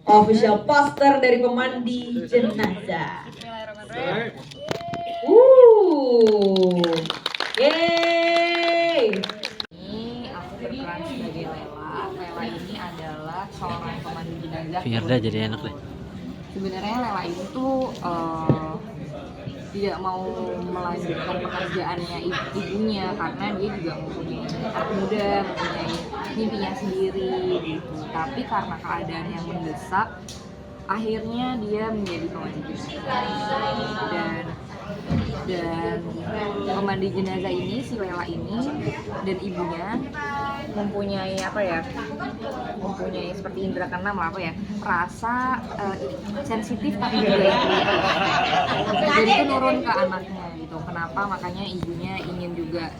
official poster dari pemandi jenazah. Yeay. Ini aku berperan sebagai Lela. Lela ini adalah seorang pemandi jenazah. Firda jadi enak deh. Sebenarnya Lela itu tidak mau melanjutkan pekerjaannya ibunya karena dia juga mempunyai anak muda, mempunyai mimpinya sendiri gitu. Tapi karena keadaan yang mendesak, akhirnya dia menjadi pemandi jenazah. Dan pemandi jenazah ini, si Lela ini dan ibunya mempunyai mempunyai seperti indera keenam lah rasa sensitif tapi juga intuitif. Jadi itu nurun ke anaknya gitu. Kenapa? Makanya ibunya ingin juga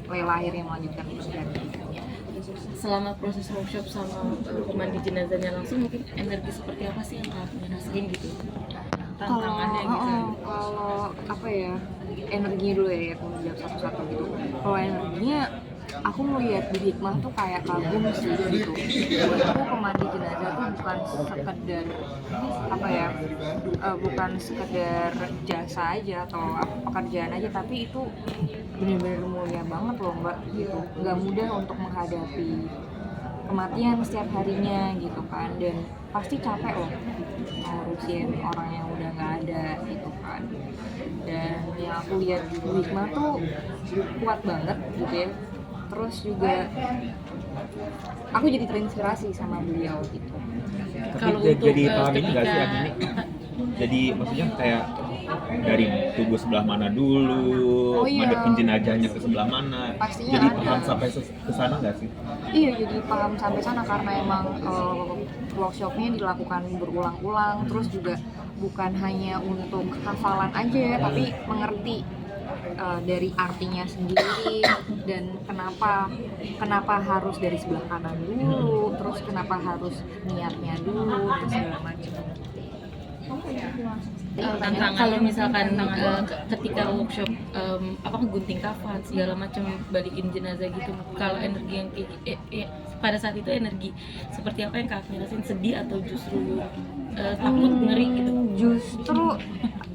Lela akhirnya melanjutkan pekerjaan ibunya. Selama proses workshop sama pemandi jenazahnya langsung, mungkin energi seperti apa sih yang kalian rasain gitu? Tantangannya gitu. Kalau energinya dulu ya, aku jawab satu-satu gitu. Kalau energinya, aku melihat di Hikmah tuh kayak kagum sih gitu. Aku pemandi jenazah tuh bukan sekedar bukan sekedar jasa aja atau pekerjaan aja, tapi itu benar-benar mulia banget loh Mbak gitu. Nggak mudah untuk menghadapi kematian setiap harinya gitu kan, dan pasti capek loh ngurusin orang yang udah nggak ada gitu kan. Dan yang aku lihat di Hikmah tuh kuat banget gitu ya. Terus juga aku jadi terinspirasi sama beliau gitu. Kalau Tapi untuk jadi pahamin nggak sih ketika ini? Jadi maksudnya kayak dari tubuh sebelah mana dulu, Oh iya. ngadepin jenazahnya ke sebelah mana, Pastinya jadi ada. paham sampai ke sana nggak sih? Iya, jadi paham sampai sana karena emang workshopnya dilakukan berulang-ulang, terus juga bukan hanya untuk hafalan aja, tapi mengerti dari artinya sendiri dan kenapa harus dari sebelah kanan dulu, terus kenapa harus niatnya dulu dan segala macam. kalau misalkan ketika workshop gunting kafan segala macam, balikin jenazah gitu, kalau energi yang pada saat itu energi seperti apa yang kalian rasain? Sedih atau justru takut, ngeri gitu? Justru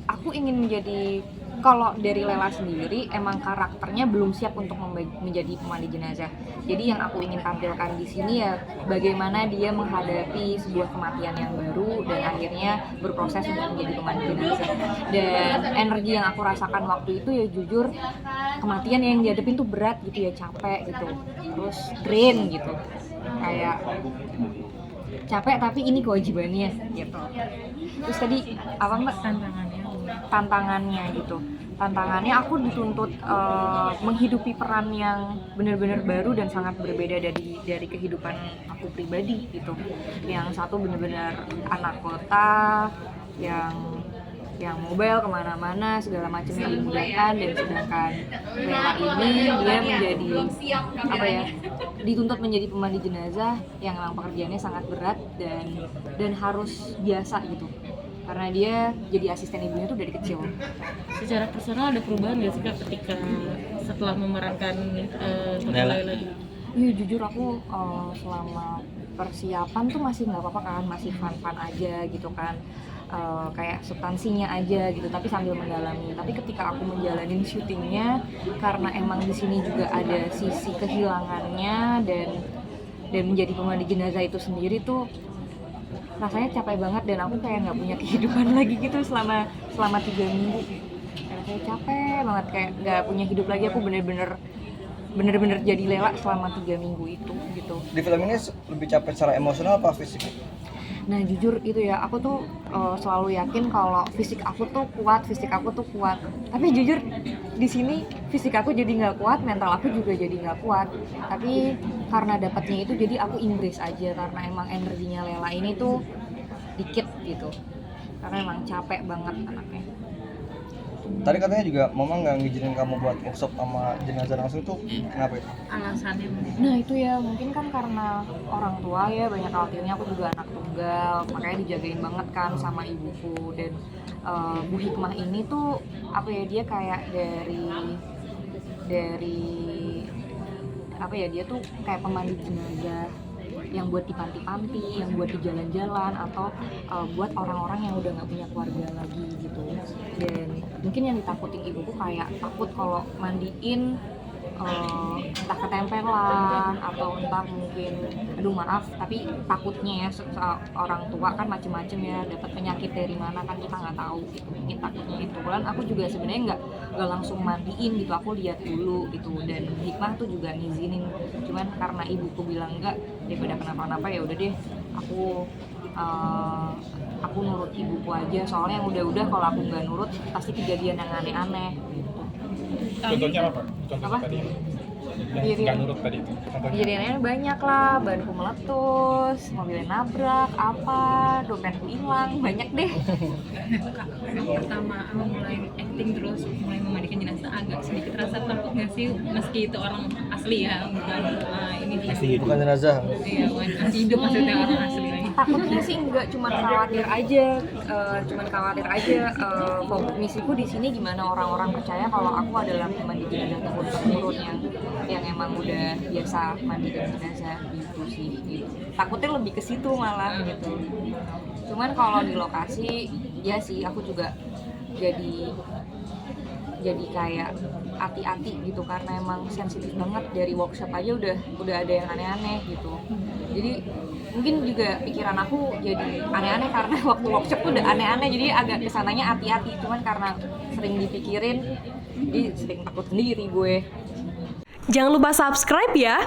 aku ingin menjadi, kalau dari Lela sendiri emang karakternya belum siap untuk menjadi pemandi jenazah. Jadi yang aku ingin tampilkan di sini ya bagaimana dia menghadapi sebuah kematian yang baru dan akhirnya berproses untuk menjadi pemandi jenazah. Dan energi yang aku rasakan waktu itu ya jujur, kematian yang dihadapin tuh berat gitu ya, capek gitu. Terus drain gitu. Kayak capek tapi ini kewajibannya gitu. Terus tadi apa Mbak? Tantangannya gitu. Tantangannya aku dituntut menghidupi peran yang benar-benar baru dan sangat berbeda dari kehidupan aku pribadi gitu. Yang satu benar-benar anak kota yang mobile kemana-mana segala macam yang dimudahkan, dan sedangkan Lela ini dia menjadi dituntut menjadi pemandi jenazah yang memang pekerjaannya sangat berat dan harus biasa gitu. Karena dia jadi asisten ibunya tuh dari kecil. Secara personal ada perubahan nggak sih Kak ketika setelah memerankan Lela? Iya jujur aku selama persiapan tuh masih nggak apa-apa kan, masih fun-fun aja gitu kan, kayak substansinya aja gitu, tapi sambil mendalami. Tapi ketika aku menjalanin syutingnya, karena emang di sini juga ada sisi kehilangannya dan menjadi pemandi jenazah itu sendiri tuh rasanya capek banget, dan aku kayak nggak punya kehidupan lagi gitu selama 3 minggu. Rasanya capek banget, kayak nggak punya hidup lagi. Aku bener-bener jadi Lela selama 3 minggu itu gitu. Di film ini lebih capek secara emosional apa fisik? Nah jujur itu ya, aku tuh selalu yakin kalau fisik aku tuh kuat. Tapi jujur di sini fisik aku jadi nggak kuat, mental aku juga jadi nggak kuat. Tapi karena dapatnya itu jadi aku embrace aja, karena emang energinya Lela ini tuh dikit gitu. Karena emang capek banget anaknya. Tadi katanya juga mama nggak ngizinin kamu buat workshop sama jenazah langsung tuh, kenapa itu? Alasannya Nah itu ya mungkin kan karena orang tua ya banyak khawatirnya, aku juga anak tunggal, makanya dijagain banget kan sama ibuku. Dan Bu Hikmah ini tuh dia kayak dari dia tuh kayak pemandi jenazah yang buat di panti-panti, yang buat di jalan-jalan, atau buat orang-orang yang udah nggak punya keluarga lagi gitu. Dan mungkin yang ditakutin ibuku kayak takut kalau mandiin entah ketempelan atau entah mungkin, aduh maaf, tapi takutnya ya orang tua kan macem-macem ya, dapat penyakit dari mana kan kita nggak tahu gitu. Mungkin takutnya itu. Bulan aku juga sebenarnya nggak langsung mandiin gitu, aku lihat dulu gitu. Dan Hikmah tuh juga ngizinin, cuman karena ibuku bilang enggak, daripada kenapa-napa ya udah deh, aku nurut ibuku aja. Soalnya yang udah-udah kalau aku nggak nurut pasti kejadian yang aneh-aneh gitu. Contohnya apa? Contohnya Apa? tadi yang Jadi- nggak nurut tadi itu. Contohnya. Kejadiannya banyak lah, banku meletus, mobilnya nabrak, apa, dompetku hilang, banyak deh. Pertama aku mulai acting terus mulai memandikan jenazah agak sedikit rasa takut nggak sih, meski itu orang asli ya, bukan ini dia. Bukan jenazah. Iya, bukan masih hidup maksudnya, orang asli lagi. Takutnya sih enggak, cuman khawatir aja, misiku di sini gimana orang-orang percaya kalau aku adalah pemandi jenazah turun-temurun yang emang udah biasa mandikan jenazah gitu sih. Gitu. Takutnya lebih ke situ malah gitu. Cuman kalau di lokasi ya sih aku juga jadi kayak hati-hati gitu, karena emang sensitif banget. Dari workshop aja udah ada yang aneh-aneh gitu. Jadi mungkin juga pikiran aku jadi aneh-aneh karena waktu workshop tuh udah aneh-aneh, jadi agak kesananya hati-hati. Cuman karena sering dipikirin, jadi sering takut sendiri gue. Jangan lupa subscribe ya.